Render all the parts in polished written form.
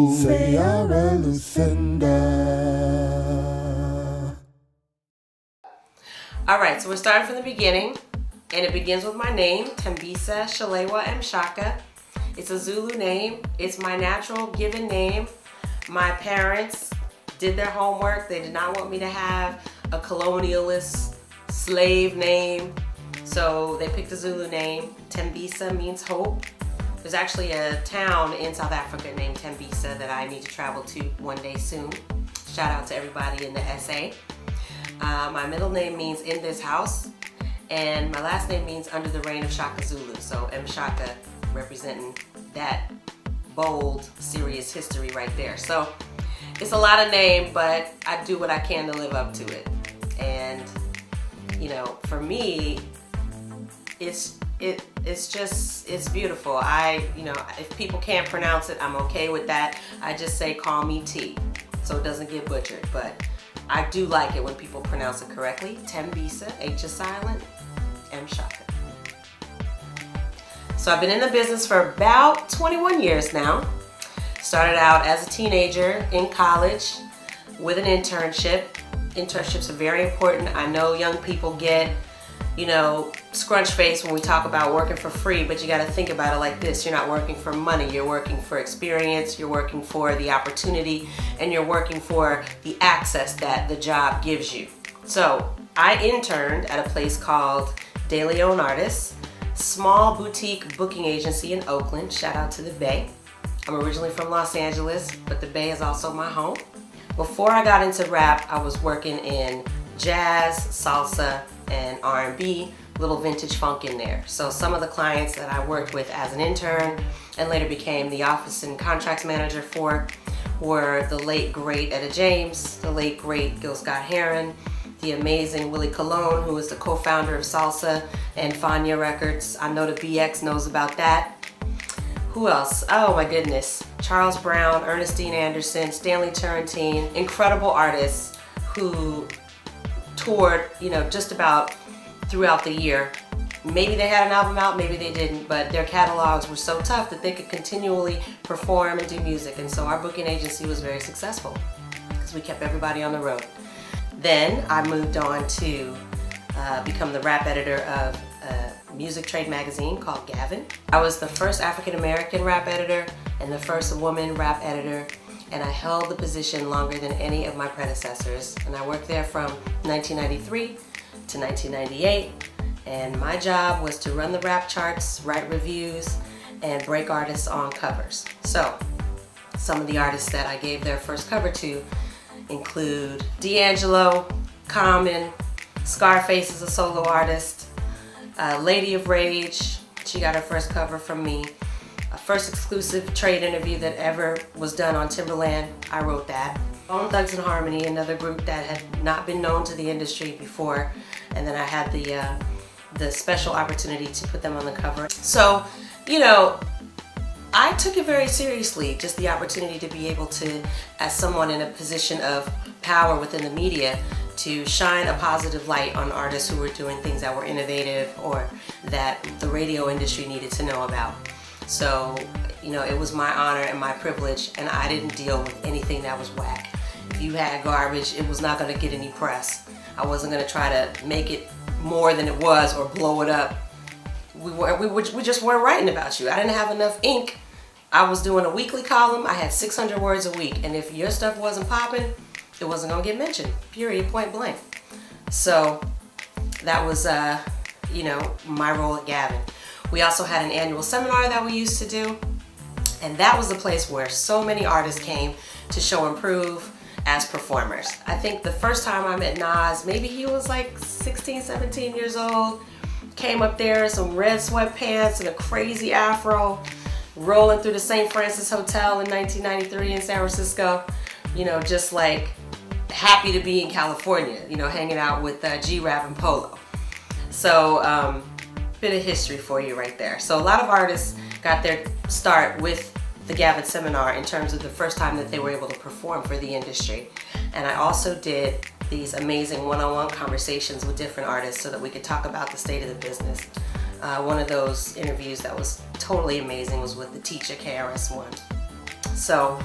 Sayara Lucinda. Alright, so we're starting from the beginning, and it begins with my name, Thembisa Mshaka. It's a Zulu name. It's my natural given name. My parents did their homework. They did not want me to have a colonialist slave name, so they picked a Zulu name. Thembisa means hope. There's actually a town in South Africa named Thembisa that I need to travel to one day soon. Shout out to everybody in the SA. My middle name means in this house, and my last name means under the reign of Shaka Zulu. So Mshaka representing that bold, serious history right there. So it's a lot of name, but I do what I can to live up to it. And you know, for me, it's beautiful. If people can't pronounce it, I'm okay with that. I just say call me T, so it doesn't get butchered. But I do like it when people pronounce it correctly. Thembisa, H is silent, Mshaka. So I've been in the business for about 21 years now. Started out as a teenager in college with an internship. Internships are very important. I know young people get, you know, scrunch face when we talk about working for free, but you got to think about it like this. You're not working for money. You're working for experience. You're working for the opportunity, and you're working for the access that the job gives you. So I interned at a place called De Leon Artists, small boutique booking agency in Oakland. Shout out to the Bay. I'm originally from Los Angeles, but the Bay is also my home. Before I got into rap, I was working in jazz, salsa, and R&B, little vintage funk in there. So some of the clients that I worked with as an intern and later became the office and contracts manager for were the late great Etta James, the late great Gil Scott-Heron, the amazing Willie Colon, who is the co-founder of Salsa and Fania Records. I know the BX knows about that. Who else? Oh my goodness. Charles Brown, Ernestine Anderson, Stanley Turrentine, incredible artists who toured, you know, just about throughout the year. Maybe they had an album out, maybe they didn't, but their catalogs were so tough that they could continually perform and do music. And so our booking agency was very successful because we kept everybody on the road. Then I moved on to become the rap editor of a music trade magazine called Gavin. I was the first African-American rap editor and the first woman rap editor, and I held the position longer than any of my predecessors. And I worked there from 1993 to 1998, and my job was to run the rap charts, write reviews, and break artists on covers. So some of the artists that I gave their first cover to include D'Angelo, Common, Scarface is a solo artist, Lady of Rage, she got her first cover from me. First exclusive trade interview that ever was done on Timberland, I wrote that. Bone Thugs and Harmony, another group that had not been known to the industry before, and then I had the special opportunity to put them on the cover. So, you know, I took it very seriously, just the opportunity to be able to, as someone in a position of power within the media, to shine a positive light on artists who were doing things that were innovative or that the radio industry needed to know about. So, you know, it was my honor and my privilege, and I didn't deal with anything that was whack. If you had garbage, it was not going to get any press. I wasn't going to try to make it more than it was or blow it up. We just weren't writing about you. I didn't have enough ink. I was doing a weekly column. I had 600 words a week, and if your stuff wasn't popping, it wasn't going to get mentioned, period, point blank. So that was, you know, my role at Gavin. We also had an annual seminar that we used to do, and that was the place where so many artists came to show and prove as performers. I think the first time I met Nas, maybe he was like 16, 17 years old, came up there in some red sweatpants and a crazy afro, rolling through the St. Francis Hotel in 1993 in San Francisco, you know, just like happy to be in California, you know, hanging out with G-Rap and Polo. So, bit of history for you right there. So a lot of artists got their start with the Gavin seminar in terms of the first time that they were able to perform for the industry. And I also did these amazing one-on-one conversations with different artists so that we could talk about the state of the business. One of those interviews that was totally amazing was with the teacher KRS-One. So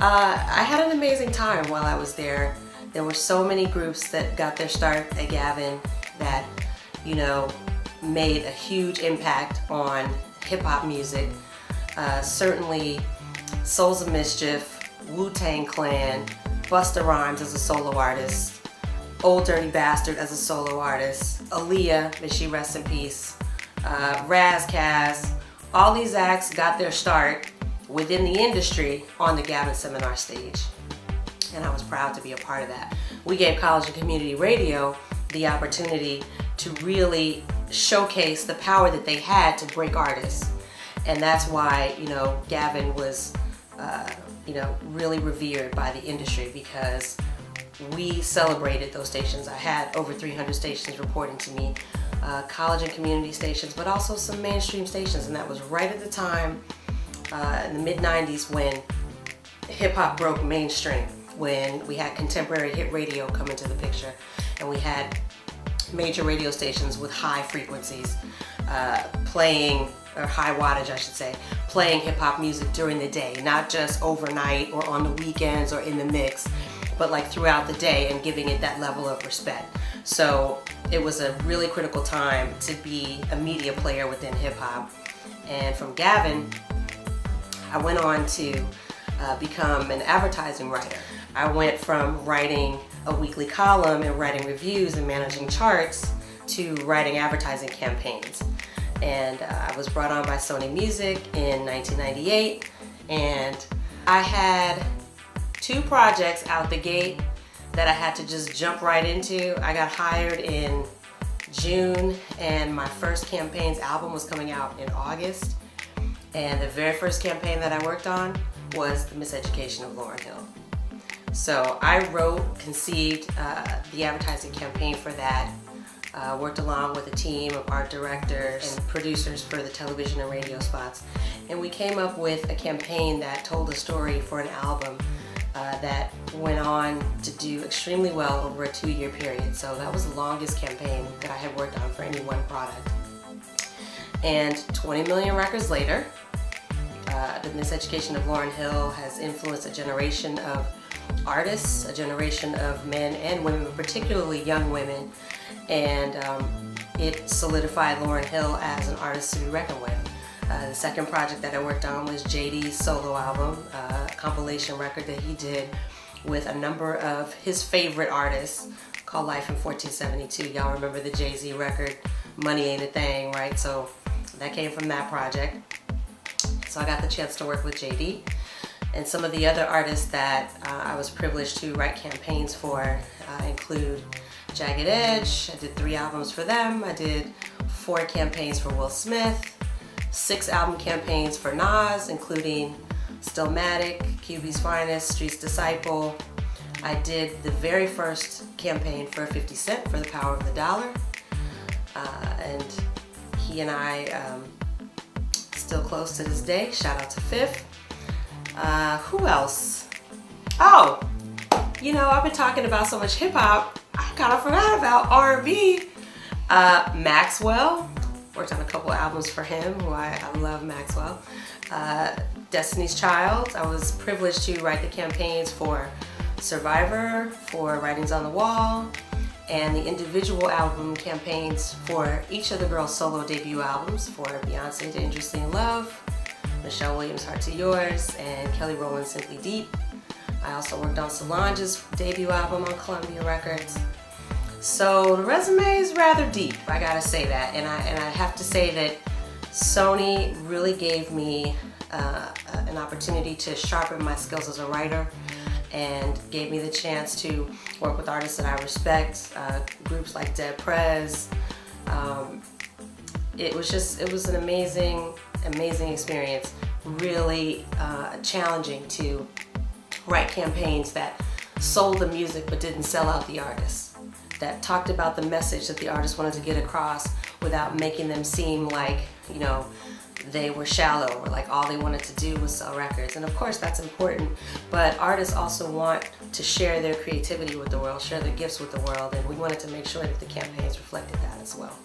I had an amazing time while I was there. There were so many groups that got their start at Gavin that, you know, made a huge impact on hip-hop music. Certainly Souls of Mischief, Wu-Tang Clan, Busta Rhymes as a solo artist, Old Dirty Bastard as a solo artist, Aaliyah, may she rest in peace, Razzcast. All these acts got their start within the industry on the Gavin Seminar stage. And I was proud to be a part of that. We gave college and community radio the opportunity to really showcase the power that they had to break artists. And that's why, you know, Gavin was, you know, really revered by the industry, because we celebrated those stations. I had over 300 stations reporting to me, college and community stations, but also some mainstream stations. And that was right at the time in the mid-90s when hip-hop broke mainstream, when we had contemporary hit radio come into the picture, and we had major radio stations with high frequencies playing, or high wattage I should say, playing hip-hop music during the day, not just overnight or on the weekends or in the mix, but like throughout the day, and giving it that level of respect. So it was a really critical time to be a media player within hip-hop. And from Gavin, I went on to become an advertising writer. I went from writing a weekly column and writing reviews and managing charts to writing advertising campaigns. And I was brought on by Sony Music in 1998, and I had 2 projects out the gate that I had to just jump right into. I got hired in June, and my first campaign's album was coming out in August. And the very first campaign that I worked on was The Miseducation of Lauryn Hill. So I wrote, conceived the advertising campaign for that, worked along with a team of art directors and producers for the television and radio spots. And we came up with a campaign that told a story for an album that went on to do extremely well over a 2-year period. So that was the longest campaign that I had worked on for any one product. And 20 million records later, The Miseducation of Lauryn Hill has influenced a generation of artists, a generation of men and women, particularly young women, and it solidified Lauryn Hill as an artist to be reckoned with. The second project that I worked on was JD's solo album, a compilation record that he did with a number of his favorite artists called Life in 1472. Y'all remember the Jay-Z record, Money Ain't a Thing, right? So that came from that project. So I got the chance to work with JD. And some of the other artists that I was privileged to write campaigns for include Jagged Edge. I did 3 albums for them. I did 4 campaigns for Will Smith, 6 album campaigns for Nas, including Stillmatic, QB's Finest, Street's Disciple. I did the very first campaign for 50 Cent for The Power of the Dollar. And he and I still close to this day. Shout out to Fifth. Who else? Oh, you know, I've been talking about so much hip hop, I kind of forgot about R&B. Maxwell, worked on a couple albums for him, who I love Maxwell. Destiny's Child, I was privileged to write the campaigns for Survivor, for Writings on the Wall, and the individual album campaigns for each of the girls' solo debut albums, for Beyonce, Dangerously in Love, Michelle Williams, Heart to Yours, and Kelly Rowland's Simply Deep. I also worked on Solange's debut album on Columbia Records. So the resume is rather deep, I gotta say that. And I have to say that Sony really gave me an opportunity to sharpen my skills as a writer, and gave me the chance to work with artists that I respect, groups like Dead Prez. It was an amazing experience, really challenging to write campaigns that sold the music but didn't sell out the artists, that talked about the message that the artist wanted to get across without making them seem like, you know, they were shallow or like all they wanted to do was sell records. And of course that's important, but artists also want to share their creativity with the world, share their gifts with the world, and we wanted to make sure that the campaigns reflected that as well.